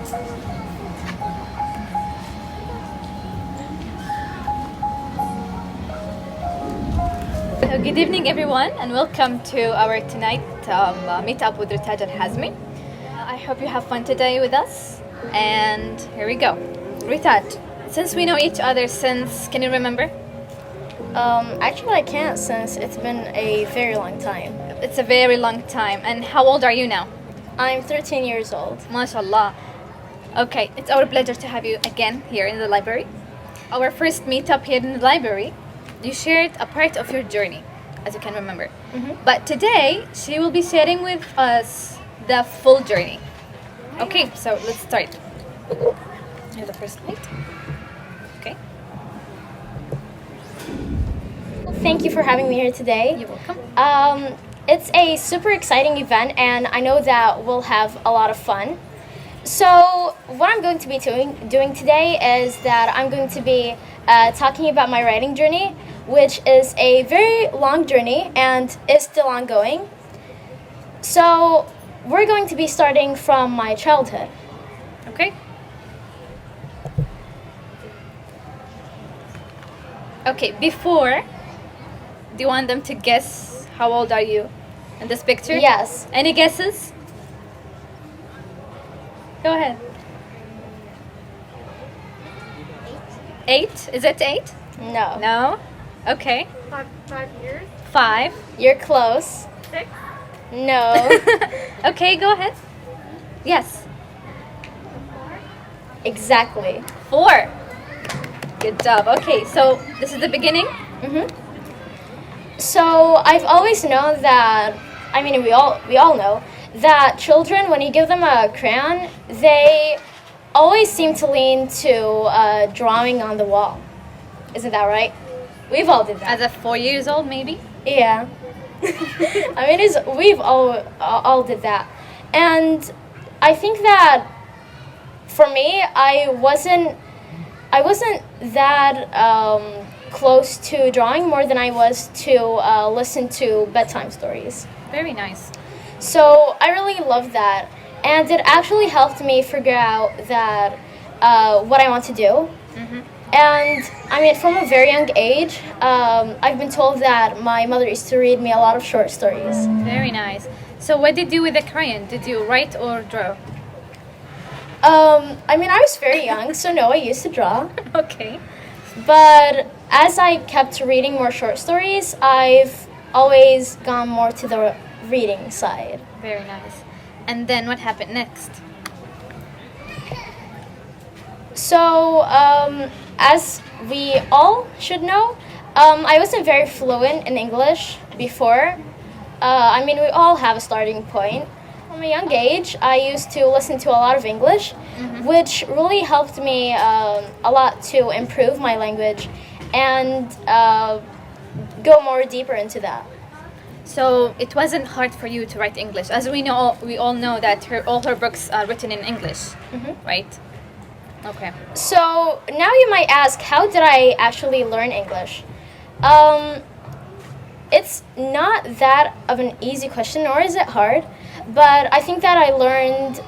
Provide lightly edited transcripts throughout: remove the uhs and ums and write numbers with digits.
Good evening, everyone, and welcome to our tonight meetup with Ritaj and Hazmi. I hope you have fun today with us. And here we go. Ritaj, since we know each other since, can you remember? Actually I can't since it's been a very long time. It's a very long time. And how old are you now? I'm 13 years old. MashaAllah. Okay, it's our pleasure to have you again here in the library. Our first meetup here in the library, you shared a part of your journey, as you can remember. But today, she will be sharing with us the full journey. Okay, so let's start. Here's the first plate. Okay. Thank you for having me here today. You're welcome. It's a super exciting event and I know that we'll have a lot of fun. So what I'm going to be doing today is that I'm going to be talking about my writing journey, which is a very long journey and is still ongoing. So we're going to be starting from my childhood. Okay. Okay, before, do you want them to guess how old are you in this picture? Yes. Any guesses? Go ahead. 8? Is it 8? No. No? Okay. 5 years. 5. You're close. 6. No. Okay, go ahead. Yes. Exactly. 4. Good job. Okay, so this is the beginning. So I've always known that, I mean, we all know that children, when you give them a crayon, they always seem to lean to drawing on the wall. Isn't that right? We've all did that. As a 4 years old, maybe? Yeah. I mean, we've all did that. And I think that for me, I wasn't that close to drawing more than I was to listen to bedtime stories. Very nice. So I really loved that, and it actually helped me figure out that what I want to do. And I mean, from a very young age, I've been told that my mother used to read me a lot of short stories. Very nice. So what did you do with the crayon? Did you write or draw? I mean, I was very young, so no, I used to draw. Okay. But as I kept reading more short stories, I've always gone more to the reading side. Very nice. And then what happened next? So, as we all should know, I wasn't very fluent in English before. I mean, we all have a starting point. From a young age, I used to listen to a lot of English, which really helped me a lot to improve my language and go more deeper into that. So it wasn't hard for you to write English, as we all know that all her books are written in English, right? Okay. So now you might ask, how did I actually learn English? It's not that of an easy question, nor is it hard, but I think that I learned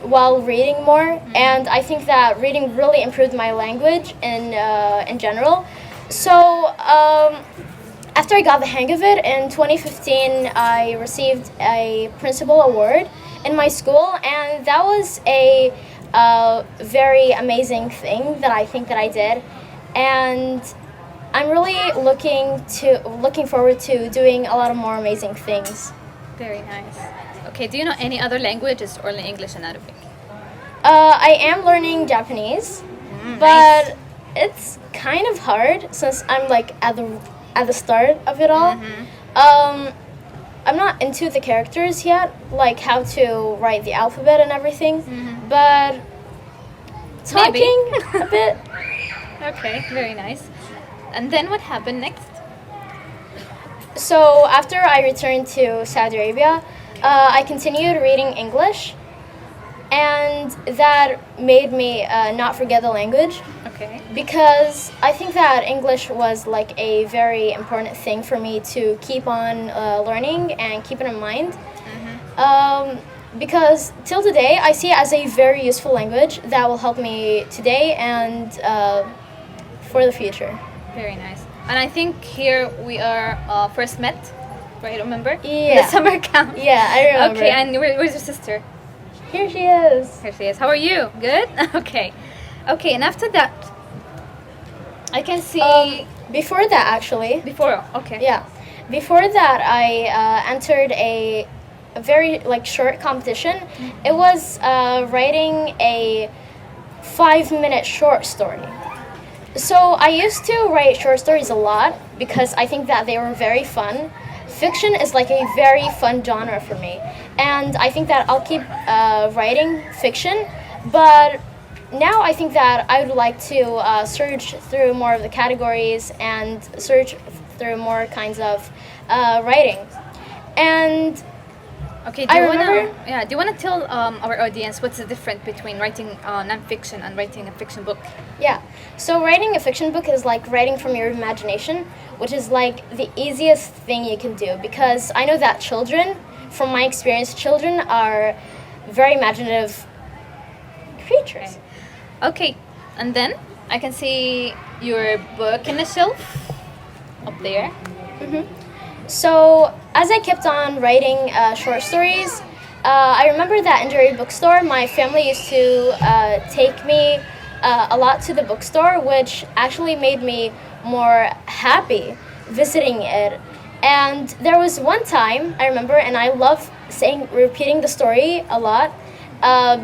while reading more, and I think that reading really improved my language in general. So after I got the hang of it, in 2015, I received a principal award in my school, and that was a very amazing thing that I think that I did, and I'm really looking forward to doing a lot of more amazing things. Very nice. Okay, do you know any other languages or only English and Arabic? I am learning Japanese, but it's kind of hard since I'm like at the start of it all. I'm not into the characters yet, like how to write the alphabet and everything, but talking a bit. Okay, very nice. And then what happened next? So after I returned to Saudi Arabia, I continued reading English, and that made me not forget the language. Okay. Because I think that English was like a very important thing for me to keep on learning and keep it in mind. because till today I see it as a very useful language that will help me today and for the future. Very nice. And I think here we are first met, right? Remember? Yeah. The summer camp. Yeah, I remember. Okay, and where's your sister? Here she is. Here she is. How are you? Good? Okay. Okay, and after that, I can see... Before that, actually. Before, okay. Yeah. Before that, I entered a very short competition. Mm-hmm. It was writing a 5-minute short story. So I used to write short stories a lot because I think that they were very fun. Fiction is like a very fun genre for me, and I think that I'll keep writing fiction, but now I think that I would like to search through more of the categories and search through more kinds of writing. And Okay, I remember. Do you wanna tell our audience what's the difference between writing non-fiction and writing a fiction book? Yeah, so writing a fiction book is like writing from your imagination, which is like the easiest thing you can do, because I know that children, from my experience, children are very imaginative creatures. Okay, and then I can see your book in the shelf up there. So as I kept on writing short stories, I remember that in Jerry Bookstore, my family used to take me a lot to the bookstore, which actually made me more happy visiting it. And there was one time I remember, and I love repeating the story a lot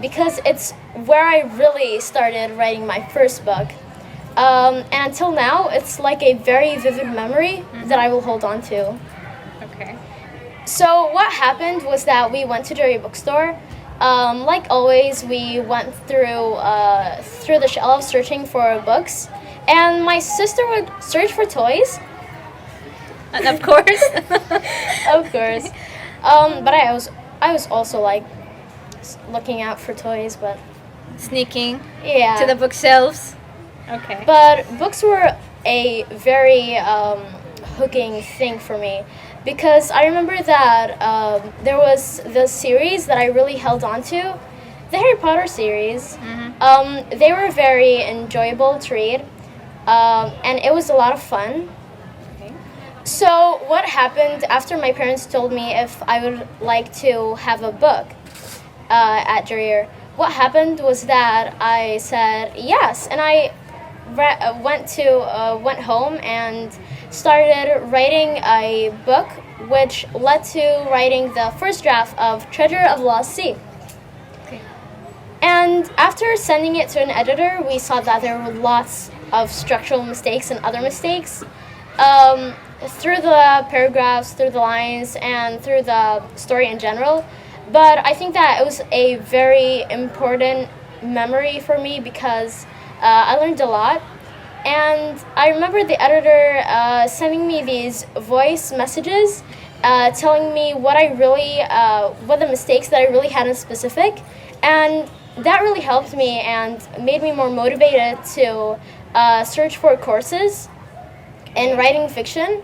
because it's where I really started writing my first book. And until now, it's like a very vivid memory that I will hold on to. Okay. So what happened was that we went to Jerry Bookstore. Like always, we went through the shelves searching for books, and my sister would search for toys. And of course. Of course. But I was also like looking out for toys, but Sneaking yeah. to the bookshelves. Okay. But books were a very hooking thing for me, because I remember that there was the series that I really held on to, the Harry Potter series. They were very enjoyable to read, and it was a lot of fun. Okay. So what happened after my parents told me if I would like to have a book at Jarier, what happened was that I said yes, and I went home and started writing a book, which led to writing the first draft of Treasure of the Lost Sea. Okay. And after sending it to an editor, we saw that there were lots of structural mistakes and other mistakes through the paragraphs, through the lines, and through the story in general. But I think that it was a very important memory for me because I learned a lot. And I remember the editor sending me these voice messages telling me what the mistakes that I really had in specific. And that really helped me and made me more motivated to search for courses in writing fiction.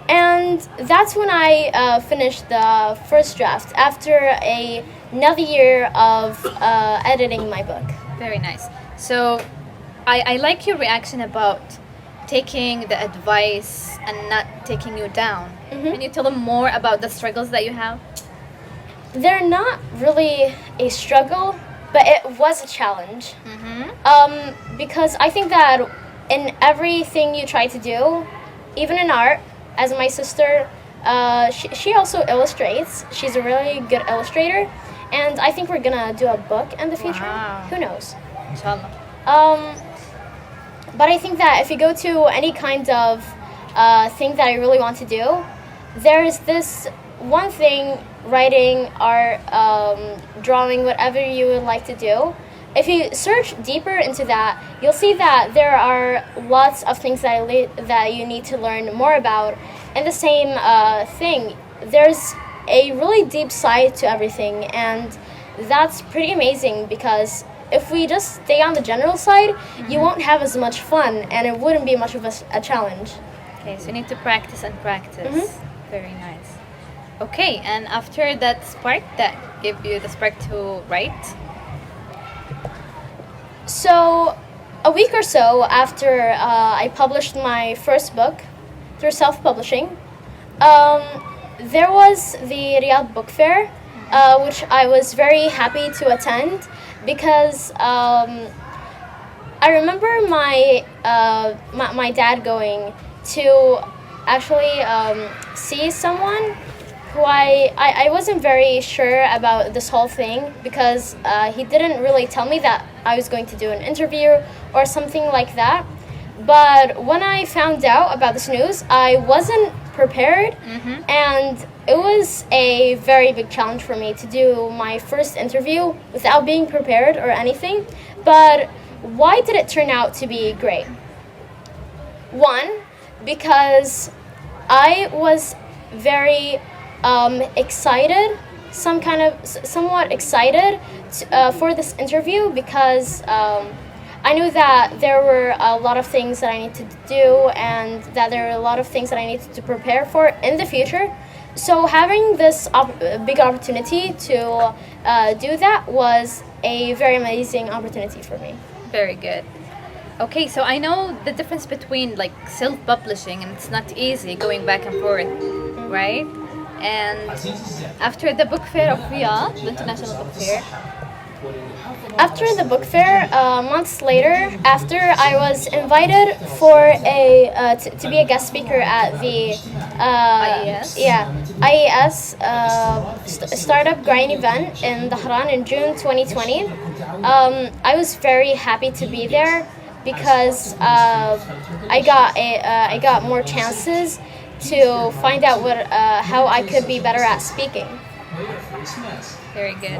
And that's when I finished the first draft after another year of editing my book. Very nice. So I like your reaction about taking the advice and not taking you down. Can you tell them more about the struggles that you have? They're not really a struggle, but it was a challenge. Because I think that in everything you try to do, even in art, as my sister, she also illustrates. She's a really good illustrator, and I think we're gonna do a book in the future. Wow. Who knows? Inshallah. But I think that if you go to any kind of thing that I really want to do, there's this one thing, writing, art, drawing, whatever you would like to do. If you search deeper into that, you'll see that there are lots of things that you need to learn more about. And the same thing, there's a really deep side to everything, and that's pretty amazing because if we just stay on the general side, you won't have as much fun, and it wouldn't be much of a challenge. Okay, so you need to practice and practice. Very nice. Okay, and after that spark that gave you the spark to write? So, a week or so after I published my first book through self-publishing, there was the Riyadh Book Fair, which I was very happy to attend because I remember my dad going to actually see someone who I wasn't very sure about this whole thing because he didn't really tell me that I was going to do an interview or something like that. But when I found out about this news, I wasn't prepared, and it was a very big challenge for me to do my first interview without being prepared or anything. But why did it turn out to be great? One, because I was very excited, somewhat excited for this interview because I knew that there were a lot of things that I needed to do and that there were a lot of things that I needed to prepare for in the future. So having this big opportunity to do that was a very amazing opportunity for me. Very good. Okay, so I know the difference between like self-publishing and it's not easy going back and forth, right? And after the book fair of Riyadh, the international book fair. After the book fair, months later, after I was invited for to be a guest speaker at the IES? IES Startup Grind event in Dhahran in June 2020. I was very happy to be there because I got more chances to find out how I could be better at speaking. Very good.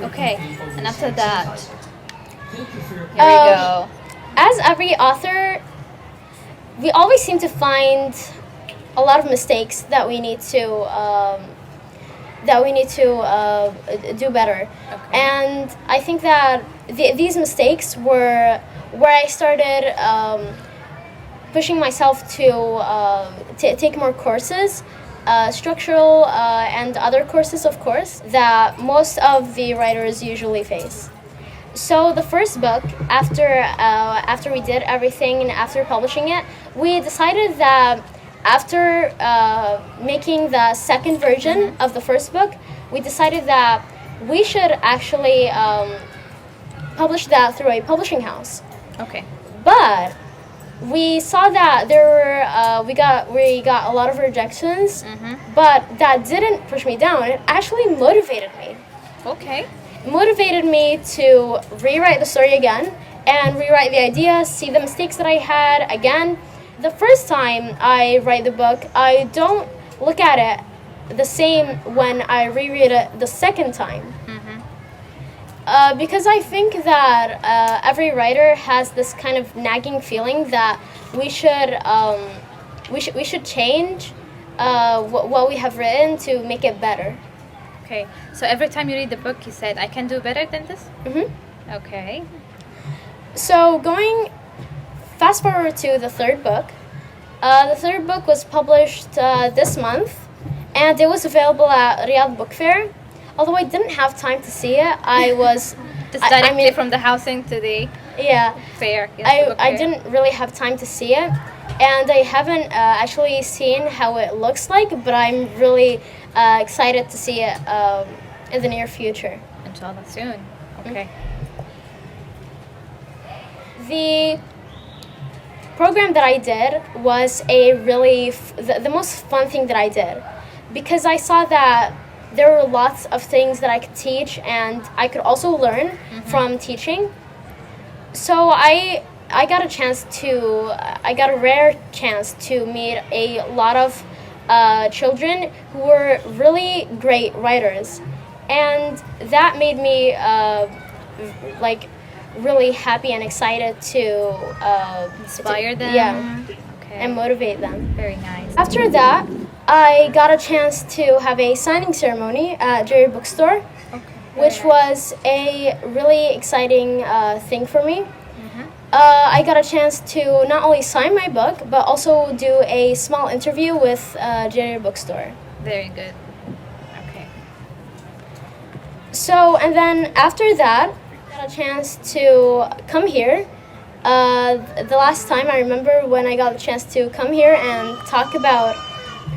Okay, and after that, here we go. As every author, we always seem to find a lot of mistakes that we need to do better. Okay. And I think that these mistakes were where I started pushing myself to take more courses. Structural and other courses, of course, that most of the writers usually face. So the first book, after we did everything and after publishing it, we decided that after making the second version of the first book, we decided that we should actually publish that through a publishing house. Okay. But we saw that we got a lot of rejections, but that didn't push me down. It actually motivated me. Okay. Motivated me to rewrite the story again and rewrite the idea, see the mistakes that I had again. The first time I write the book, I don't look at it the same when I reread it the second time. Because I think that every writer has this kind of nagging feeling that we should change what we have written to make it better. Okay. So every time you read the book, you said, "I can do better than this." Okay. So going fast forward to the third book. The third book was published this month, and it was available at Riyadh Book Fair. Although I didn't have time to see it, I was Just directly from the housing to the fair. Yes, the book I fair. didn't really have time to see it, and I haven't actually seen how it looks like, but I'm really excited to see it in the near future. Inshallah, soon. Okay. The program that I did was a really the most fun thing that I did, because I saw that there were lots of things that I could teach and I could also learn from teaching. So I got a rare chance to meet a lot of children who were really great writers, and that made me really happy and excited to Inspire them. Yeah, Okay. and motivate them. Very nice. After that, I got a chance to have a signing ceremony at Jerry Bookstore, Okay. which was a really exciting thing for me. I got a chance to not only sign my book, but also do a small interview with Jerry Bookstore. Very good. So, and then after that, I got a chance to come here. The last time I remember when I got a chance to come here and talk about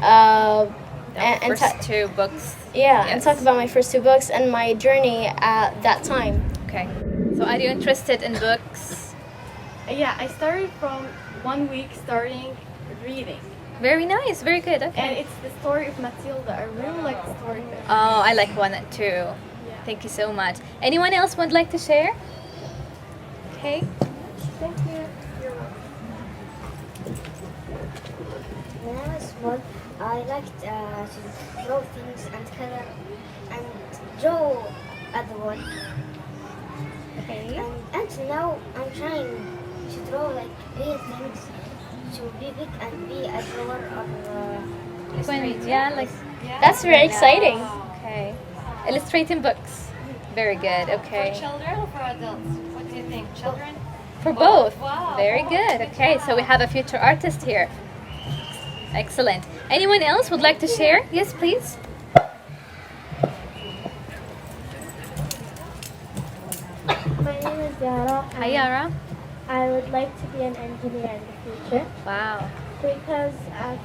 The first two books. and Yes. talk about my first two books and my journey at that time. Okay. So are you interested in books? Yeah, I started from 1 week starting reading. Very nice. Very good. Okay. And it's the story of Matilda. I really like the story of it. Oh, I like one and two. Thank you so much. Anyone else would like to share? Okay. Thank you. When I was small, I liked to draw things and color and draw at the wall. Okay. And until now, I'm trying to draw like real things to be big and be a drawer of Like. That's very exciting. Okay. Illustrating books. Very good. Okay. Children or for adults? What do you think? Children? For both. Wow. Very good. Okay, so we have a future artist here. Excellent. Anyone else would like to share? Yes, please. My name is Yara. Hi, Yara. I would like to be an engineer in the future Wow. because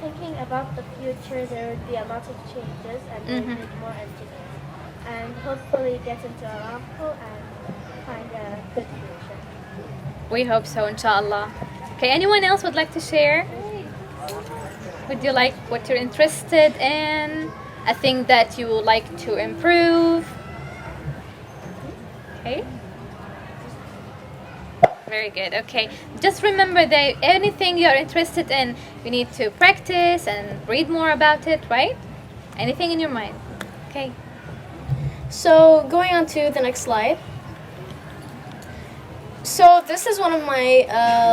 thinking about the future, there would be a lot of changes and we Mhm. need more engineers. And hopefully get into Aramco and find a good future. We hope so, inshallah. Okay, anyone else would like to share? Would you like what you're interested in? A thing that you would like to improve? Okay. Very good. Okay. Just remember that anything you're interested in, you need to practice and read more about it, right? Anything in your mind. Okay. So, going on to the next slide. So, this is one of my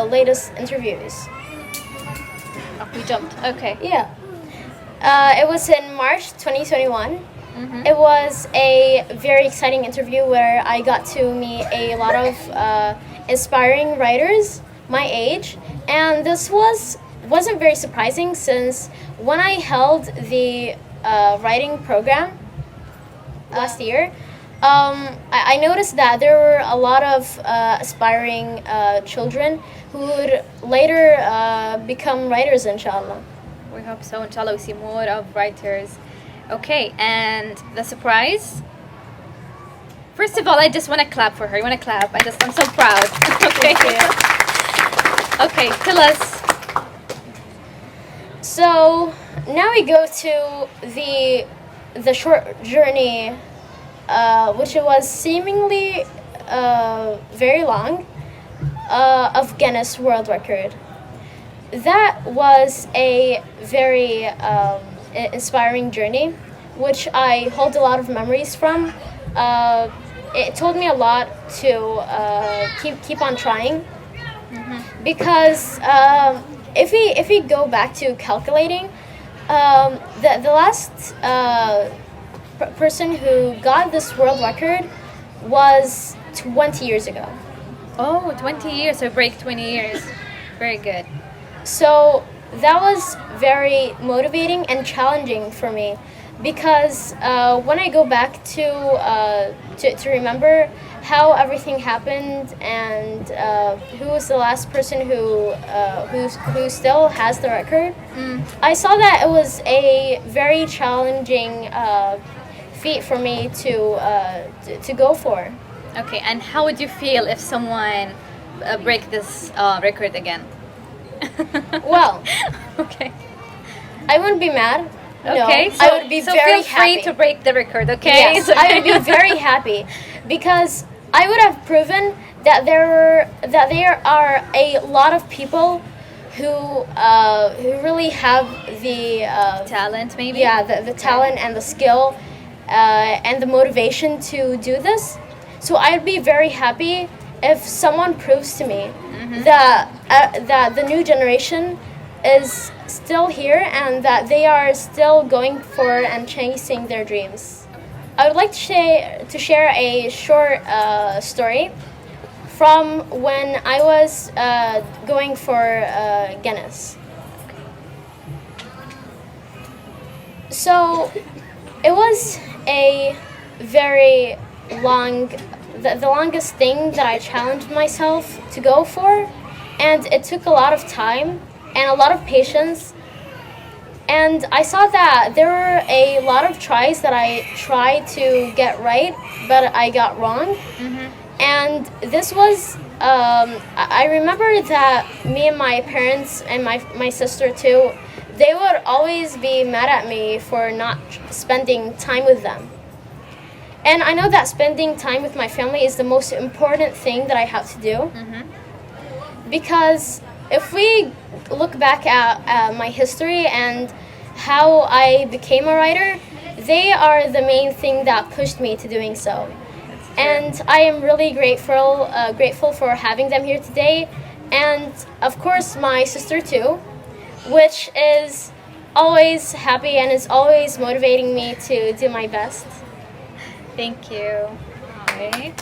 latest interviews. Oh, you jumped. Okay. Yeah. It was in March 2021. Mm-hmm. It was a very exciting interview where I got to meet a lot of inspiring writers my age, and this wasn't very surprising since when I held the writing program last year, I noticed that there were a lot of aspiring children who would later become writers, inshallah. We hope so. Inshallah, we see more of writers. Okay, and the surprise. First of all, I just want to clap for her. You want to clap? I'm so proud. Okay. Okay, tell us. So now we go to the short journey, which was seemingly very long, of Guinness World Record. That was a very inspiring journey, which I hold a lot of memories from. It told me a lot to keep on trying, because if we go back to calculating, the last person who got this world record was 20 years ago. Oh, 20 years. So break 20 years. Very good. So that was very motivating and challenging for me, because when I go back to remember how everything happened and who was the last person who still has the record, I saw that it was a very challenging feat for me to go for. Okay, and how would you feel if someone break this record again? Well, okay. I wouldn't be mad. Okay, No, so, I would be so very feel free happy. to break the record, okay? Yes, I would be very happy, because I would have proven that there are a lot of people who really have the Talent, maybe? the talent and the skill and the motivation to do this. So I'd be very happy if someone proves to me that the new generation is still here and that they are still going for and chasing their dreams. I would like to share a short story from when I was going for Guinness. So it was a very long, the longest thing that I challenged myself to go for, and it took a lot of time and a lot of patience. And I saw that there were a lot of tries that I tried to get right, but I got wrong. And this was, I remember that me and my parents and my sister too, they would always be mad at me for not spending time with them. And I know that spending time with my family is the most important thing that I have to do. Because if we look back at my history and how I became a writer, they are the main thing that pushed me to doing so. And I am really grateful for having them here today, and of course my sister too, which is always happy and is always motivating me to do my best. Thank you. Okay.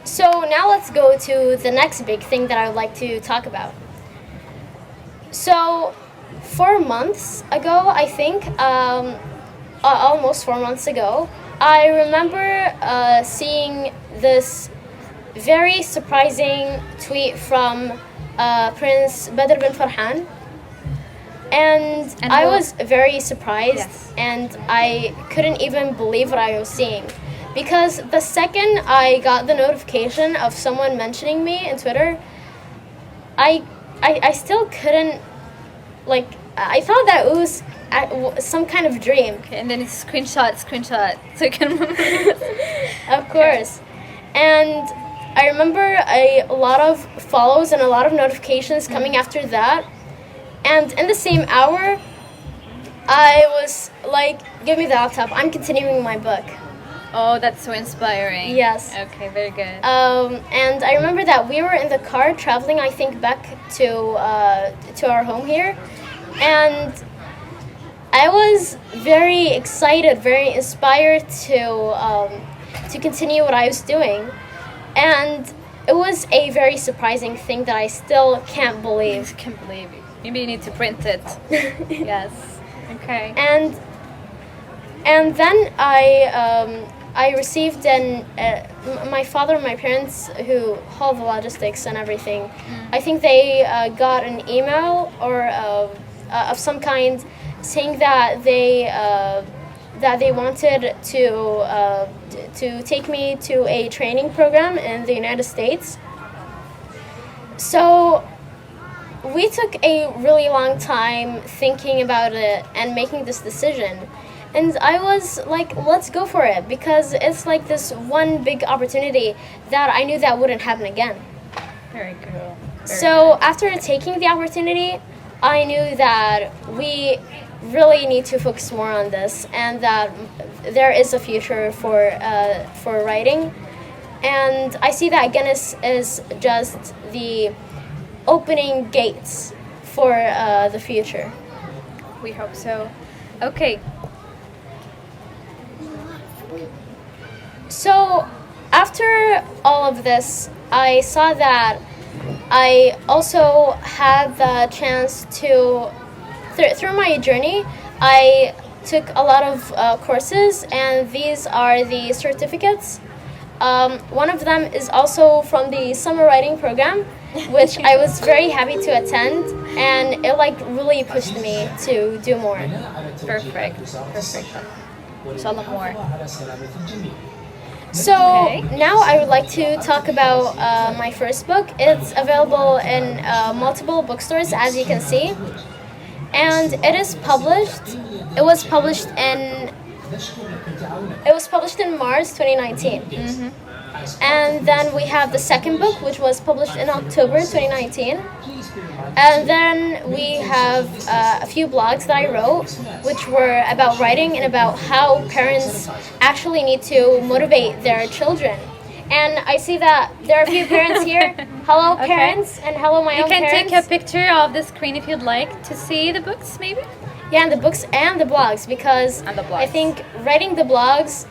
So now let's go to the next big thing that I would like to talk about. So 4 months ago, I think, almost 4 months ago, I remember seeing this very surprising tweet from Prince Badr bin Farhan. And I was very surprised, and I couldn't even believe what I was seeing. Because the second I got the notification of someone mentioning me in Twitter, I still couldn't, like, I thought that it was some kind of dream. Okay, and then it's screenshot, so you can remember. Of course. And I remember a lot of follows and a lot of notifications coming after that. And in the same hour, I was like, give me the laptop, I'm continuing my book. Oh, that's so inspiring. Yes. Okay, very good. And I remember that we were in the car traveling, I think, back to our home here. And I was very excited, very inspired to continue what I was doing. And it was a very surprising thing that I still can't believe. I can't believe it. Maybe you need to print it. Yes. Okay. And then I received my father and my parents, who haul the logistics and everything, I think they got an email or of some kind saying that they wanted to take me to a training program in the United States. So we took a really long time thinking about it and making this decision. And I was like, let's go for it, because it's like this one big opportunity that I knew that wouldn't happen again. Very cool. So after taking the opportunity, I knew that we really need to focus more on this, and that there is a future for writing. And I see that Guinness is just the opening gates for the future. We hope so. Okay. So after all of this, I saw that I also had the chance to, through my journey, I took a lot of courses, and these are the certificates. One of them is also from the summer writing program, which I was very happy to attend, and it like really pushed me to do more. Perfect. Inshallah more. So now I would like to talk about my first book. It's available in multiple bookstores, as you can see, and it is published. It was published in March 2019. And then we have the second book, which was published in October 2019. And then we have a few blogs that I wrote, which were about writing and about how parents actually need to motivate their children. And I see that there are a few parents here. Hello, parents, and hello, my own parents. You can take a picture of the screen if you'd like to see the books, maybe? Yeah, and the books and the blogs, because I think writing the blogs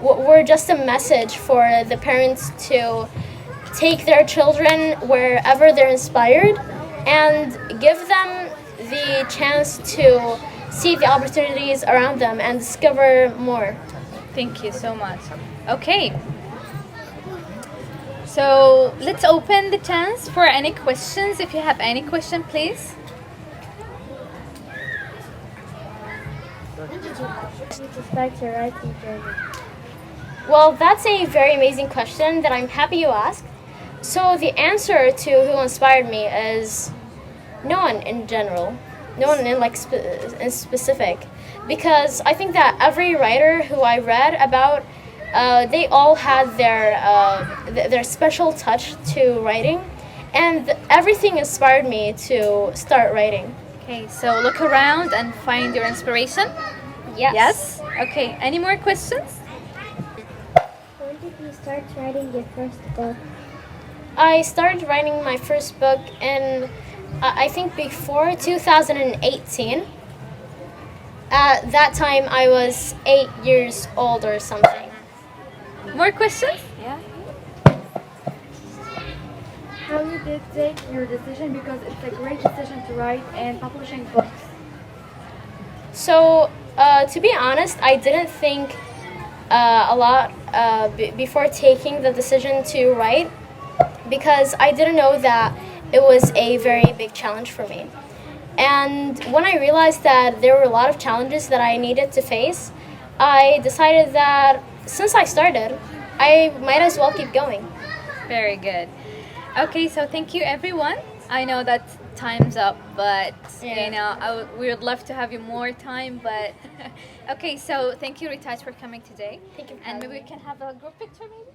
were just a message for the parents to take their children wherever they're inspired, and give them the chance to see the opportunities around them and discover more. Thank you so much. Okay. So let's open the chance for any questions. If you have any question, please. When did you start your writing journey? Well, that's a very amazing question that I'm happy you asked. So the answer to who inspired me is no one in general, no one in specific, because I think that every writer who I read about, they all had their special touch to writing, and everything inspired me to start writing. Okay, so look around and find your inspiration. Yes. Yes? Okay, any more questions? When did you start writing your first book? I started writing my first book in, I think, before 2018. At that time, I was 8 years old or something. More questions? Yeah. How you did take your decision, because it's a great decision to write and publishing books. So, to be honest, I didn't think a lot before taking the decision to write, because I didn't know that it was a very big challenge for me. And when I realized that there were a lot of challenges that I needed to face, I decided that since I started, I might as well keep going. Very good. Okay, so thank you everyone. I know that time's up, but Yeah. you know, we would love to have you more time, but okay, so thank you Ritaj for coming today. Thank you for And having maybe we me. can have a group picture maybe?